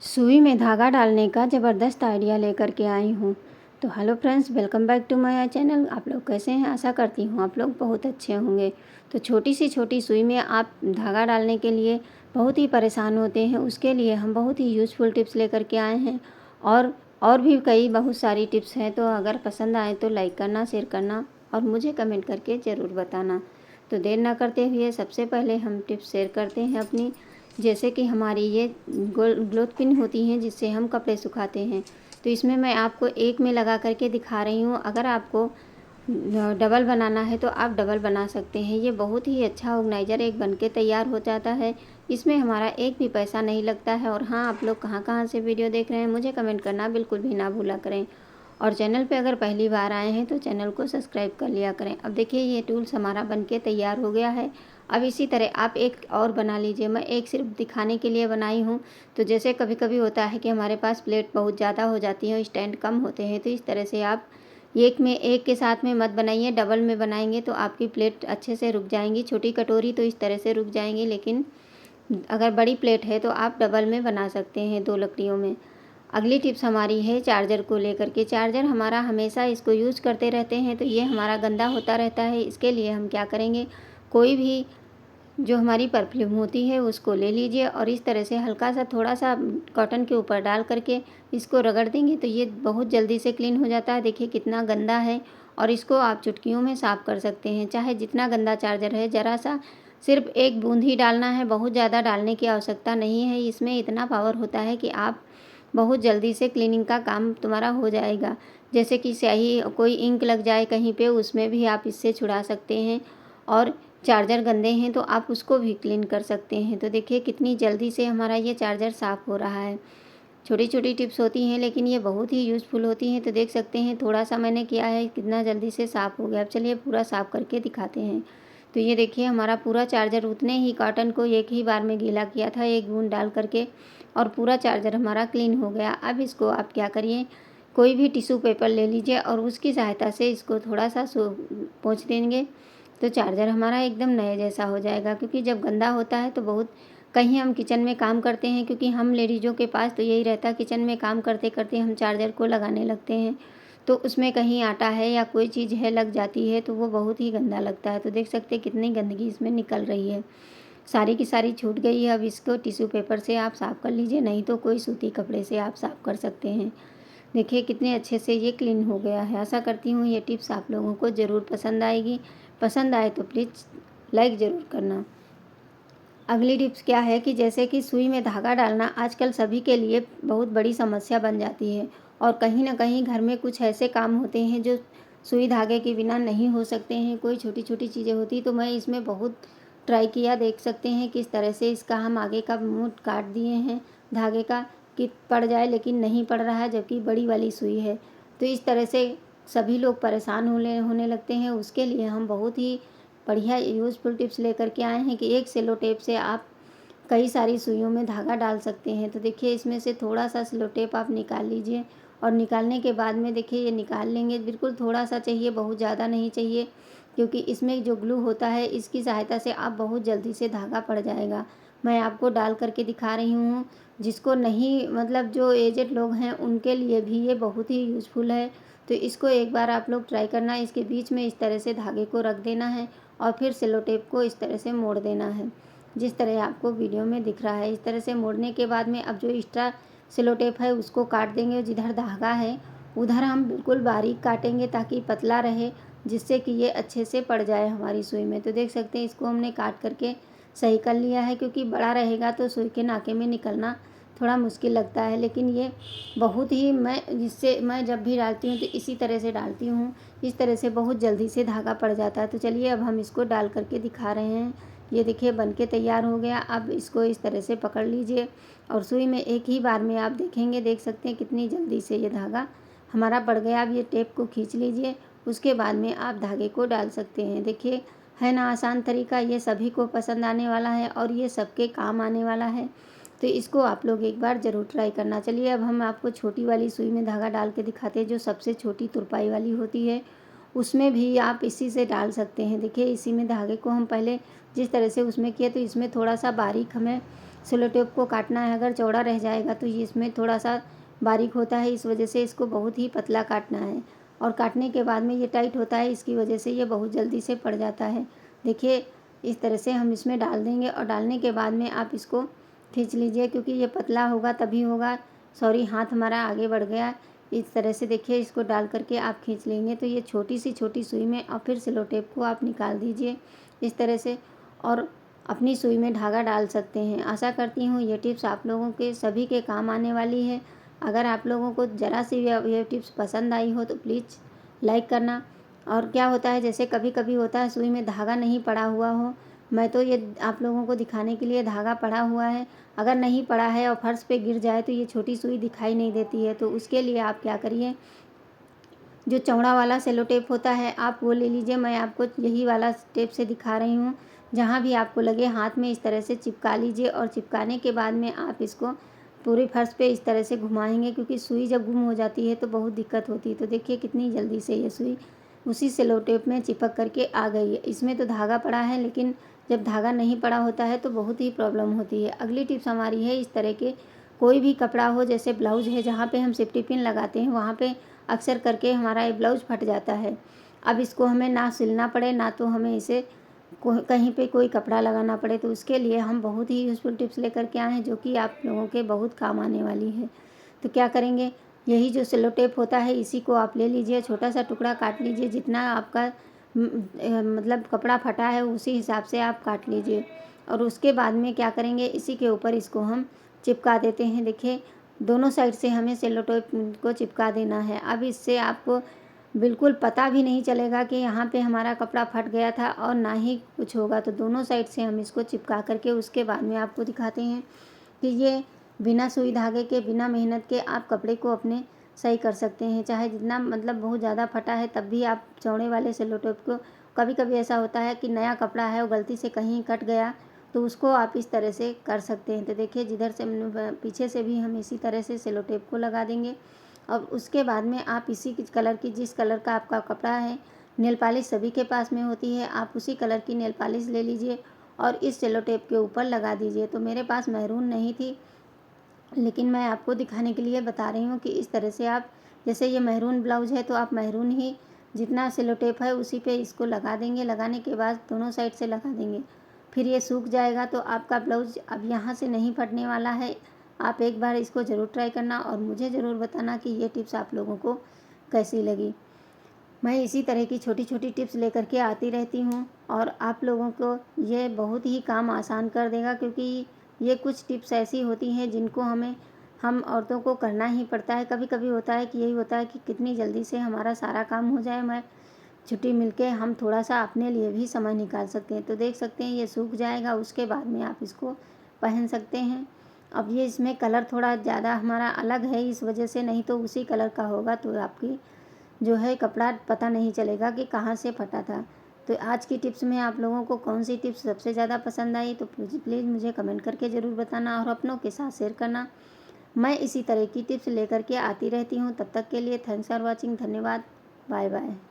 सुई में धागा डालने का ज़बरदस्त आइडिया लेकर के आई हूँ। तो hello friends, welcome back to my channel. आप लोग कैसे हैं? आशा करती हूँ आप लोग बहुत अच्छे होंगे। तो छोटी सी छोटी सुई में आप धागा डालने के लिए बहुत ही परेशान होते हैं, उसके लिए हम बहुत ही यूज़फुल टिप्स लेकर के आए हैं। और भी कई बहुत सारी टिप्स हैं। तो अगर पसंद आए तो लाइक करना, शेयर करना और मुझे कमेंट करके ज़रूर बताना। तो देर ना करते हुए सबसे पहले हम टिप्स शेयर करते हैं अपनी। जैसे कि हमारी ये क्लॉथ पिन होती हैं जिससे हम कपड़े सुखाते हैं। तो इसमें मैं आपको एक में लगा करके दिखा रही हूँ। अगर आपको डबल बनाना है तो आप डबल बना सकते हैं। ये बहुत ही अच्छा ऑर्गेनाइज़र एक बन के तैयार हो जाता है। इसमें हमारा एक भी पैसा नहीं लगता है। और हाँ, आप लोग कहाँ कहाँ से वीडियो देख रहे हैं मुझे कमेंट करना बिल्कुल भी ना भूला करें। और चैनल पे अगर पहली बार आए हैं तो चैनल को सब्सक्राइब कर लिया करें। अब देखिए ये टूल्स हमारा बन के तैयार हो गया है। अब इसी तरह आप एक और बना लीजिए। मैं एक सिर्फ दिखाने के लिए बनाई हूँ। तो जैसे कभी कभी होता है कि हमारे पास प्लेट बहुत ज़्यादा हो जाती है और स्टैंड कम होते हैं, तो इस तरह से आप एक के साथ में मत बनाइए। डबल में बनाएंगे तो आपकी प्लेट अच्छे से रुक जाएंगी। छोटी कटोरी तो इस तरह से रुक जाएंगी, लेकिन अगर बड़ी प्लेट है तो आप डबल में बना सकते हैं 2 लकड़ियों में। अगली टिप्स हमारी है चार्जर को लेकर के। चार्जर हमारा हमेशा इसको यूज़ करते रहते हैं तो ये हमारा गंदा होता रहता है। इसके लिए हम क्या करेंगे, कोई भी जो हमारी परफ्यूम होती है उसको ले लीजिए और इस तरह से हल्का सा थोड़ा सा कॉटन के ऊपर डाल करके इसको रगड़ देंगे तो ये बहुत जल्दी से क्लीन हो जाता है। देखिए कितना गंदा है और इसको आप चुटकियों में साफ़ कर सकते हैं। चाहे जितना गंदा चार्जर है, ज़रा सा सिर्फ एक बूंद ही डालना है, बहुत ज़्यादा डालने की आवश्यकता नहीं है। इसमें इतना पावर होता है कि आप बहुत जल्दी से क्लीनिंग का काम तुम्हारा हो जाएगा। जैसे कि स्याही, कोई इंक लग जाए कहीं पे, उसमें भी आप इससे छुड़ा सकते हैं। और चार्जर गंदे हैं तो आप उसको भी क्लीन कर सकते हैं। तो देखिए कितनी जल्दी से हमारा ये चार्जर साफ़ हो रहा है। छोटी छोटी टिप्स होती हैं लेकिन ये बहुत ही यूज़फुल होती हैं। तो देख सकते हैं थोड़ा सा मैंने किया है, कितना जल्दी से साफ़ हो गया। अब चलिए पूरा साफ़ करके दिखाते हैं। तो ये देखिए हमारा पूरा चार्जर, उतने ही कॉटन को एक ही बार में गीला किया था एक बूंद डाल करके, और पूरा चार्जर हमारा क्लीन हो गया। अब इसको आप क्या करिए, कोई भी टिश्यू पेपर ले लीजिए और उसकी सहायता से इसको थोड़ा सा पोंछ देंगे तो चार्जर हमारा एकदम नए जैसा हो जाएगा। क्योंकि जब गंदा होता है तो बहुत, कहीं हम किचन में काम करते हैं, क्योंकि हम लेडीज़ों के पास तो यही रहता है, किचन में काम करते करते हम चार्जर को लगाने लगते हैं तो उसमें कहीं आटा है या कोई चीज़ है लग जाती है तो वो बहुत ही गंदा लगता है। तो देख सकते हैं कितनी गंदगी इसमें निकल रही है, सारी की सारी छूट गई है। अब इसको टिश्यू पेपर से आप साफ़ कर लीजिए, नहीं तो कोई सूती कपड़े से आप साफ़ कर सकते हैं। देखिए कितने अच्छे से ये क्लीन हो गया है। आशा करती हूँ ये टिप्स आप लोगों को ज़रूर पसंद आएगी। पसंद आए तो प्लीज़ लाइक ज़रूर करना। अगली टिप्स क्या है कि जैसे कि सुई में धागा डालना आजकल सभी के लिए बहुत बड़ी समस्या बन जाती है। और कहीं ना कहीं घर में कुछ ऐसे काम होते हैं जो सुई धागे के बिना नहीं हो सकते हैं। कोई छोटी छोटी चीज़ें होती, तो मैं इसमें बहुत ट्राई किया। देख सकते हैं किस तरह से इसका हम आगे का मुंह काट दिए हैं धागे का, कि पड़ जाए, लेकिन नहीं पड़ रहा है, जबकि बड़ी वाली सुई है। तो इस तरह से सभी लोग परेशान होने लगते हैं। उसके लिए हम बहुत ही बढ़िया यूज़फुल टिप्स लेकर के आए हैं कि एक सेलो टेप से आप कई सारी सुइयों में धागा डाल सकते हैं। तो देखिए इसमें से थोड़ा सा सेलो टेप आप निकाल लीजिए और निकालने के बाद में देखिए ये निकाल लेंगे, बिल्कुल थोड़ा सा चाहिए, बहुत ज़्यादा नहीं चाहिए, क्योंकि इसमें जो ग्लू होता है इसकी सहायता से आप बहुत जल्दी से धागा पड़ जाएगा। मैं आपको डाल करके दिखा रही हूँ। जिसको नहीं, मतलब जो एजेड लोग हैं उनके लिए भी ये बहुत ही यूज़फुल है। तो इसको एक बार आप लोग ट्राई करना। इसके बीच में इस तरह से धागे को रख देना है और फिर सेलो टेप को इस तरह से मोड़ देना है, जिस तरह आपको वीडियो में दिख रहा है। इस तरह से मोड़ने के बाद में अब जो एक्स्ट्रा सेलो टेप है उसको काट देंगे, और जिधर धागा है उधर हम बिल्कुल बारीक काटेंगे ताकि पतला रहे, जिससे कि ये अच्छे से पड़ जाए हमारी सुई में। तो देख सकते हैं इसको हमने काट करके सही कर लिया है, क्योंकि बड़ा रहेगा तो सुई के नाके में निकलना थोड़ा मुश्किल लगता है। लेकिन ये बहुत ही, मैं जब भी डालती हूँ तो इसी तरह से डालती हूँ। इस तरह से बहुत जल्दी से धागा पड़ जाता है। तो चलिए अब हम इसको डाल करके दिखा रहे हैं। ये देखिए बनके तैयार हो गया। अब इसको इस तरह से पकड़ लीजिए और सुई में एक ही बार में आप देखेंगे, देख सकते हैं कितनी जल्दी से ये धागा हमारा पड़ गया। अब ये टेप को खींच लीजिए, उसके बाद में आप धागे को डाल सकते हैं। देखिए है ना आसान तरीका, ये सभी को पसंद आने वाला है और ये सबके काम आने वाला है। तो इसको आप लोग एक बार ज़रूर ट्राई करना। चलिए अब हम आपको छोटी वाली सुई में धागा डाल के दिखाते हैं, जो सबसे छोटी तुरपाई वाली होती है, उसमें भी आप इसी से डाल सकते हैं। देखिए इसी में धागे को हम पहले जिस तरह से उसमें किए, तो इसमें थोड़ा सा बारीक हमें सेलो टेप को काटना है, अगर चौड़ा रह जाएगा तो ये इसमें थोड़ा सा बारीक होता है, इस वजह से इसको बहुत ही पतला काटना है। और काटने के बाद में ये टाइट होता है, इसकी वजह से ये बहुत जल्दी से पड़ जाता है। देखिए इस तरह से हम इसमें डाल देंगे और डालने के बाद में आप इसको खींच लीजिए, क्योंकि ये पतला होगा तभी होगा। सॉरी, हाथ हमारा आगे बढ़ गया। इस तरह से देखिए इसको डाल करके आप खींच लेंगे तो ये छोटी सी छोटी सुई में और फिर सेलो टेप को आप निकाल दीजिए इस तरह से, और अपनी सुई में धागा डाल सकते हैं। आशा करती हूँ ये टिप्स आप लोगों के सभी के काम आने वाली है। अगर आप लोगों को ज़रा सी ये टिप्स पसंद आई हो तो प्लीज़ लाइक करना। और क्या होता है, जैसे कभी कभी होता है सुई में धागा नहीं पड़ा हुआ हो, मैं तो ये आप लोगों को दिखाने के लिए धागा पड़ा हुआ है, अगर नहीं पड़ा है और फर्श पे गिर जाए तो ये छोटी सुई दिखाई नहीं देती है। तो उसके लिए आप क्या करिए, जो चौड़ा वाला सेलो टेप होता है आप वो ले लीजिए। मैं आपको यही वाला टेप से दिखा रही हूँ। जहाँ भी आपको लगे हाथ में इस तरह से चिपका लीजिए, और चिपकाने के बाद में आप इसको पूरे फर्श पे इस तरह से घुमाएंगे, क्योंकि सुई जब गुम हो जाती है तो बहुत दिक्कत होती है। तो देखिए कितनी जल्दी से ये सुई उसी सेलो टेप में चिपक करके आ गई है। इसमें तो धागा पड़ा है, लेकिन जब धागा नहीं पड़ा होता है तो बहुत ही प्रॉब्लम होती है। अगली टिप्स हमारी है, इस तरह के कोई भी कपड़ा हो, जैसे ब्लाउज है जहाँ पे हम सेफ्टी पिन लगाते हैं वहाँ पे अक्सर करके हमारा ये ब्लाउज फट जाता है। अब इसको हमें ना सिलना पड़े, ना तो हमें इसे कहीं पे कोई कपड़ा लगाना पड़े, तो उसके लिए हम बहुत ही यूज़फुल टिप्स लेकर के आए हैं जो कि आप लोगों के बहुत काम आने वाली है। तो क्या करेंगे, यही जो सेलो टेप होता है इसी को आप ले लीजिए, छोटा सा टुकड़ा काट लीजिए, जितना आपका मतलब कपड़ा फटा है उसी हिसाब से आप काट लीजिए। और उसके बाद में क्या करेंगे, इसी के ऊपर इसको हम चिपका देते हैं। देखिए दोनों साइड से हमें सेलो टेप को चिपका देना है। अब इससे आपको बिल्कुल पता भी नहीं चलेगा कि यहाँ पे हमारा कपड़ा फट गया था, और ना ही कुछ होगा। तो दोनों साइड से हम इसको चिपका करके उसके बाद में आपको दिखाते हैं कि ये बिना सुई धागे के, बिना मेहनत के आप कपड़े को अपने सही कर सकते हैं। चाहे जितना मतलब बहुत ज़्यादा फटा है तब भी आप चौड़े वाले सेलो टेप को, कभी कभी ऐसा होता है कि नया कपड़ा है वो गलती से कहीं कट गया तो उसको आप इस तरह से कर सकते हैं। तो देखिए जिधर से पीछे से भी हम इसी तरह से सेलो टेप को लगा देंगे। और उसके बाद में आप इसी कलर की, जिस कलर का आपका कपड़ा है, नेल पॉलिश सभी के पास में होती है, आप उसी कलर की नेल पॉलिश ले लीजिए और इस सेलो टेप के ऊपर लगा दीजिए। तो मेरे पास मैरून नहीं थी, लेकिन मैं आपको दिखाने के लिए बता रही हूँ कि इस तरह से आप, जैसे ये मैरून ब्लाउज है तो आप मैरून ही जितना सेलो टेप है उसी पे इसको लगा देंगे। लगाने के बाद दोनों साइड से लगा देंगे, फिर ये सूख जाएगा तो आपका ब्लाउज अब यहाँ से नहीं फटने वाला है। आप एक बार इसको ज़रूर ट्राई करना और मुझे ज़रूर बताना कि ये टिप्स आप लोगों को कैसी लगी। मैं इसी तरह की छोटी छोटी टिप्स लेकर के आती रहती हूँ और आप लोगों को ये बहुत ही काम आसान कर देगा, क्योंकि ये कुछ टिप्स ऐसी होती हैं जिनको हम औरतों को करना ही पड़ता है। कभी कभी होता है कि यही होता है कि कितनी जल्दी से हमारा सारा काम हो जाए, मैं छुट्टी मिलके हम थोड़ा सा अपने लिए भी समय निकाल सकते हैं। तो देख सकते हैं ये सूख जाएगा, उसके बाद में आप इसको पहन सकते हैं। अब ये इसमें कलर थोड़ा ज़्यादा हमारा अलग है इस वजह से, नहीं तो उसी कलर का होगा तो आपकी जो है कपड़ा पता नहीं चलेगा कि कहाँ से फटा था। तो आज की टिप्स में आप लोगों को कौन सी टिप्स सबसे ज़्यादा पसंद आई, तो प्लीज़ मुझे कमेंट करके ज़रूर बताना और अपनों के साथ शेयर करना। मैं इसी तरह की टिप्स लेकर के आती रहती हूँ। तब तक के लिए थैंक्स फॉर वॉचिंग। धन्यवाद। Bye bye.